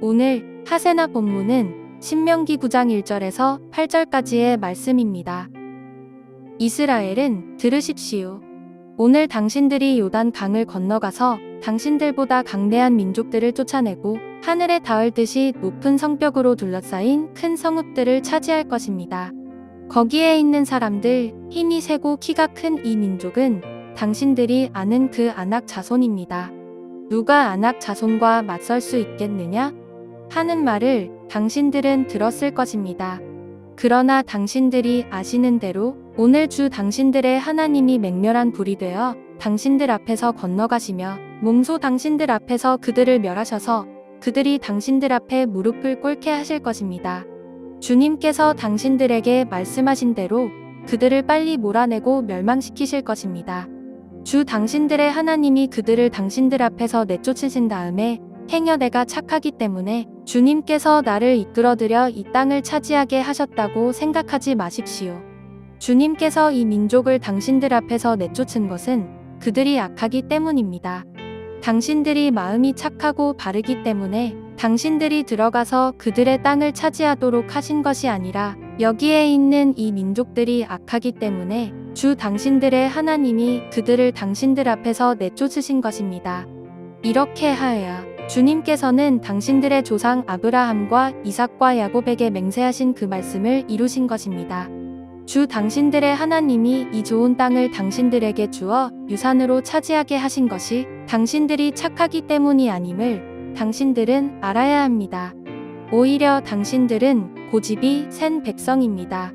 오늘 하세나 본문은 신명기 9장 1절에서 8절까지의 말씀입니다. 이스라엘은 들으십시오. 오늘 당신들이 요단 강을 건너가서 당신들보다 강대한 민족들을 쫓아내고 하늘에 닿을 듯이 높은 성벽으로 둘러싸인 큰 성읍들을 차지할 것입니다. 거기에 있는 사람들, 힘이 세고 키가 큰 이 민족은 당신들이 아는 그 아낙 자손입니다. 누가 아낙 자손과 맞설 수 있겠느냐? 하는 말을 당신들은 들었을 것입니다. 그러나 당신들이 아시는 대로 오늘 주 당신들의 하나님이 맹렬한 불이 되어 당신들 앞에서 건너가시며 몸소 당신들 앞에서 그들을 멸하셔서 그들이 당신들 앞에 무릎을 꿇게 하실 것입니다. 주님께서 당신들에게 말씀하신 대로 그들을 빨리 몰아내고 멸망시키실 것입니다. 주 당신들의 하나님이 그들을 당신들 앞에서 내쫓으신 다음에 행여 내가 착하기 때문에 주님께서 나를 이끌어들여 이 땅을 차지하게 하셨다고 생각하지 마십시오. 주님께서 이 민족을 당신들 앞에서 내쫓은 것은 그들이 악하기 때문입니다. 당신들이 마음이 착하고 바르기 때문에 당신들이 들어가서 그들의 땅을 차지하도록 하신 것이 아니라 여기에 있는 이 민족들이 악하기 때문에 주 당신들의 하나님이 그들을 당신들 앞에서 내쫓으신 것입니다. 이렇게 하여야 주님께서는 당신들의 조상 아브라함과 이삭과 야곱에게 맹세하신 그 말씀을 이루신 것입니다. 주 당신들의 하나님이 이 좋은 땅을 당신들에게 주어 유산으로 차지하게 하신 것이 당신들이 착하기 때문이 아님을 당신들은 알아야 합니다. 오히려 당신들은 고집이 센 백성입니다.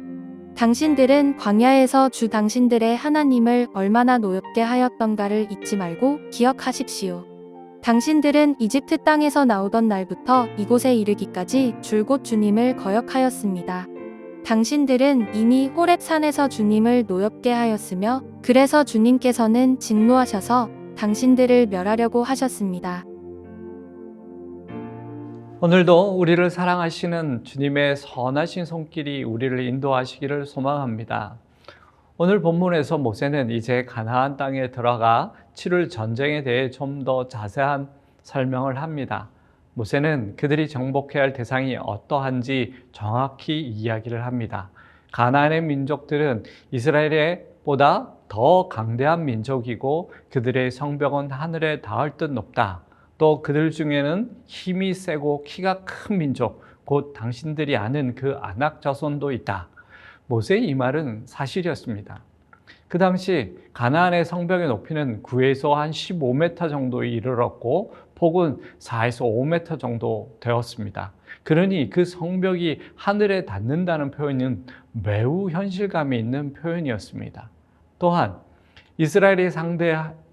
당신들은 광야에서 주 당신들의 하나님을 얼마나 노엽게 하였던가를 잊지 말고 기억하십시오. 당신들은 이집트 땅에서 나오던 날부터 이곳에 이르기까지 줄곧 주님을 거역하였습니다. 당신들은 이미 호렙산에서 주님을 노엽게 하였으며 그래서 주님께서는 진노하셔서 당신들을 멸하려고 하셨습니다. 오늘도 우리를 사랑하시는 주님의 선하신 손길이 우리를 인도하시기를 소망합니다. 오늘 본문에서 모세는 이제 가나안 땅에 들어가 치를 전쟁에 대해 좀 더 자세한 설명을 합니다. 모세는 그들이 정복해야 할 대상이 어떠한지 정확히 이야기를 합니다. 가나안의 민족들은 이스라엘보다 더 강대한 민족이고 그들의 성벽은 하늘에 닿을 듯 높다. 또 그들 중에는 힘이 세고 키가 큰 민족, 곧 당신들이 아는 그 아낙 자손도 있다. 모세의 이 말은 사실이었습니다. 그 당시 가나안의 성벽의 높이는 9에서 한 15m 정도에 이르렀고 폭은 4에서 5m 정도 되었습니다. 그러니 그 성벽이 하늘에 닿는다는 표현은 매우 현실감이 있는 표현이었습니다. 또한 이스라엘이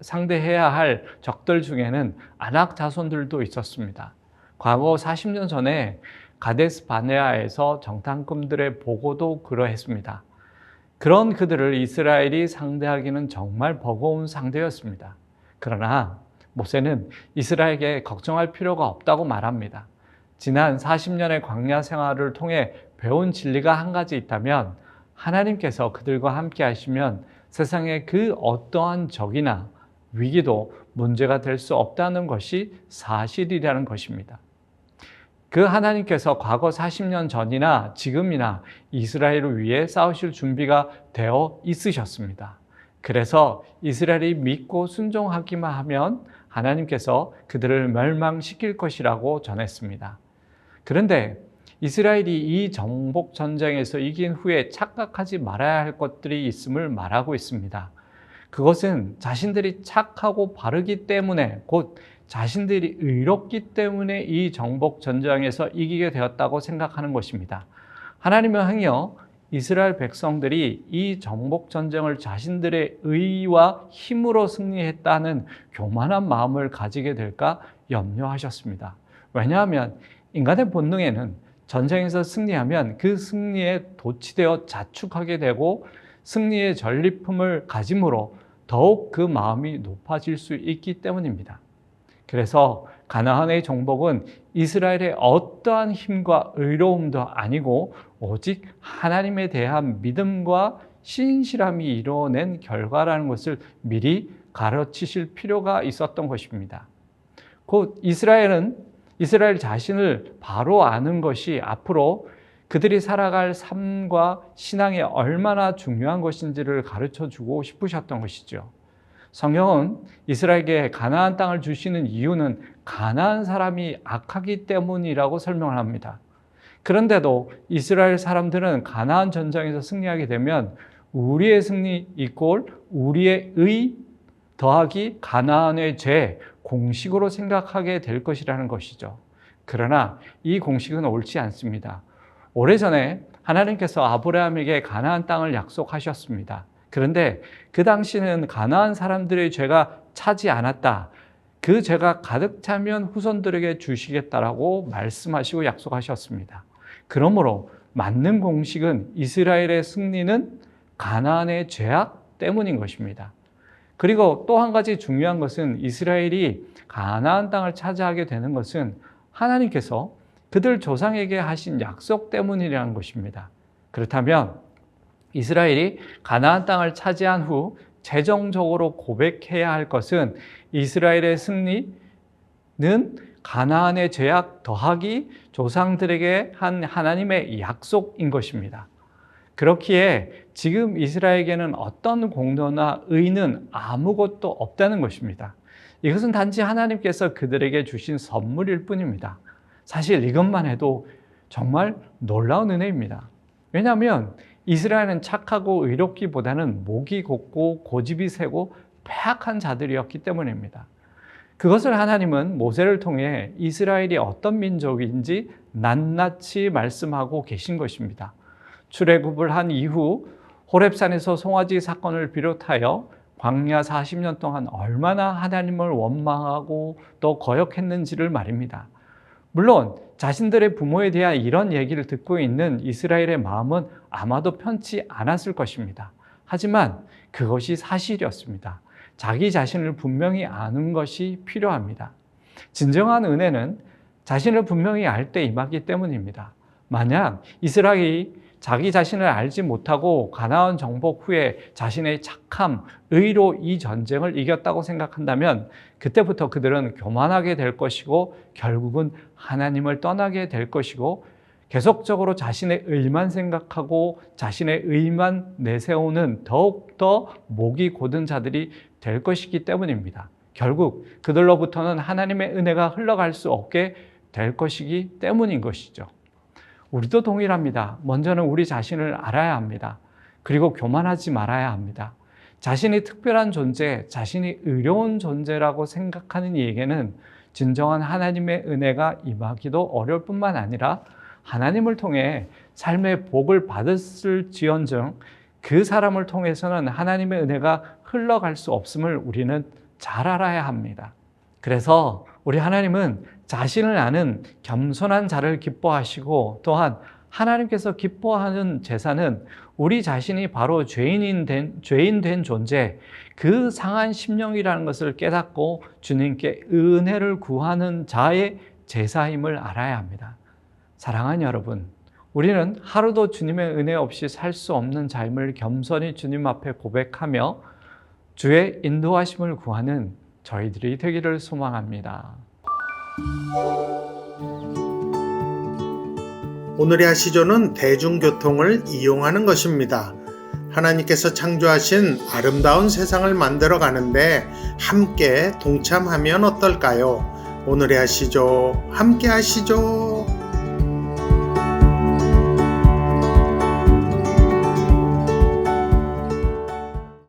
상대해야 할 적들 중에는 아낙 자손들도 있었습니다. 과거 40년 전에 가데스 바네아에서 정탐꾼들의 보고도 그러했습니다. 그런 그들을 이스라엘이 상대하기는 정말 버거운 상대였습니다. 그러나 모세는 이스라엘에게 걱정할 필요가 없다고 말합니다. 지난 40년의 광야 생활을 통해 배운 진리가 한 가지 있다면 하나님께서 그들과 함께 하시면 세상의 그 어떠한 적이나 위기도 문제가 될 수 없다는 것이 사실이라는 것입니다. 그 하나님께서 과거 40년 전이나 지금이나 이스라엘을 위해 싸우실 준비가 되어 있으셨습니다. 그래서 이스라엘이 믿고 순종하기만 하면 하나님께서 그들을 멸망시킬 것이라고 전했습니다. 그런데 이스라엘이 이 정복 전쟁에서 이긴 후에 착각하지 말아야 할 것들이 있음을 말하고 있습니다. 그것은 자신들이 착하고 바르기 때문에, 곧 자신들이 의롭기 때문에 이 정복 전쟁에서 이기게 되었다고 생각하는 것입니다. 하나님은 행여 이스라엘 백성들이 이 정복 전쟁을 자신들의 의와 힘으로 승리했다는 교만한 마음을 가지게 될까 염려하셨습니다. 왜냐하면 인간의 본능에는 전쟁에서 승리하면 그 승리에 도취되어 자축하게 되고 승리의 전리품을 가짐으로 더욱 그 마음이 높아질 수 있기 때문입니다. 그래서 가나안의 정복은 이스라엘의 어떠한 힘과 의로움도 아니고 오직 하나님에 대한 믿음과 신실함이 이뤄낸 결과라는 것을 미리 가르치실 필요가 있었던 것입니다. 곧 이스라엘 자신을 바로 아는 것이 앞으로 그들이 살아갈 삶과 신앙이 얼마나 중요한 것인지를 가르쳐 주고 싶으셨던 것이죠. 성경은 이스라엘에게 가나안 땅을 주시는 이유는 가나안 사람이 악하기 때문이라고 설명을 합니다. 그런데도 이스라엘 사람들은 가나안 전쟁에서 승리하게 되면 우리의 승리 이꼴 우리의 의 더하기 가나안의 죄 공식으로 생각하게 될 것이라는 것이죠. 그러나 이 공식은 옳지 않습니다. 오래전에 하나님께서 아브라함에게 가나안 땅을 약속하셨습니다. 그런데 그 당시는 가나안 사람들의 죄가 차지 않았다. 그 죄가 가득 차면 후손들에게 주시겠다라고 말씀하시고 약속하셨습니다. 그러므로 맞는 공식은 이스라엘의 승리는 가나안의 죄악 때문인 것입니다. 그리고 또 한 가지 중요한 것은 이스라엘이 가나안 땅을 차지하게 되는 것은 하나님께서 그들 조상에게 하신 약속 때문이라는 것입니다. 그렇다면 이스라엘이 가나안 땅을 차지한 후 최종적으로 고백해야 할 것은 이스라엘의 승리는 가나안의 죄악 더하기 조상들에게 한 하나님의 약속인 것입니다. 그렇기에 지금 이스라엘에게는 어떤 공로나 의는 아무것도 없다는 것입니다. 이것은 단지 하나님께서 그들에게 주신 선물일 뿐입니다. 사실 이것만 해도 정말 놀라운 은혜입니다. 왜냐하면 이스라엘은 착하고 의롭기보다는 목이 곱고 고집이 세고 패악한 자들이었기 때문입니다. 그것을 하나님은 모세를 통해 이스라엘이 어떤 민족인지 낱낱이 말씀하고 계신 것입니다. 출애굽을 한 이후 호렙산에서 송아지 사건을 비롯하여 광야 40년 동안 얼마나 하나님을 원망하고 또 거역했는지를 말입니다. 물론 자신들의 부모에 대한 이런 얘기를 듣고 있는 이스라엘의 마음은 아마도 편치 않았을 것입니다. 하지만 그것이 사실이었습니다. 자기 자신을 분명히 아는 것이 필요합니다. 진정한 은혜는 자신을 분명히 알 때 임하기 때문입니다. 만약 이스라엘이 자기 자신을 알지 못하고 가나안 정복 후에 자신의 착함, 의로 이 전쟁을 이겼다고 생각한다면 그때부터 그들은 교만하게 될 것이고 결국은 하나님을 떠나게 될 것이고 계속적으로 자신의 의만 생각하고 자신의 의만 내세우는 더욱더 목이 곧은 자들이 될 것이기 때문입니다. 결국 그들로부터는 하나님의 은혜가 흘러갈 수 없게 될 것이기 때문인 것이죠. 우리도 동일합니다. 먼저는 우리 자신을 알아야 합니다. 그리고 교만하지 말아야 합니다. 자신이 특별한 존재, 자신이 의로운 존재라고 생각하는 이에게는 진정한 하나님의 은혜가 임하기도 어려울 뿐만 아니라 하나님을 통해 삶의 복을 받았을지언정 그 사람을 통해서는 하나님의 은혜가 흘러갈 수 없음을 우리는 잘 알아야 합니다. 그래서 우리 하나님은 자신을 아는 겸손한 자를 기뻐하시고 또한 하나님께서 기뻐하는 제사는 우리 자신이 바로 죄인 된 존재, 그 상한 심령이라는 것을 깨닫고 주님께 은혜를 구하는 자의 제사임을 알아야 합니다. 사랑하는 여러분, 우리는 하루도 주님의 은혜 없이 살 수 없는 삶을 겸손히 주님 앞에 고백하며 주의 인도하심을 구하는 저희들이 되기를 소망합니다. 오늘의 아시조는 대중교통을 이용하는 것입니다. 하나님께서 창조하신 아름다운 세상을 만들어 가는데 함께 동참하면 어떨까요? 오늘의 아시조 함께 하시죠.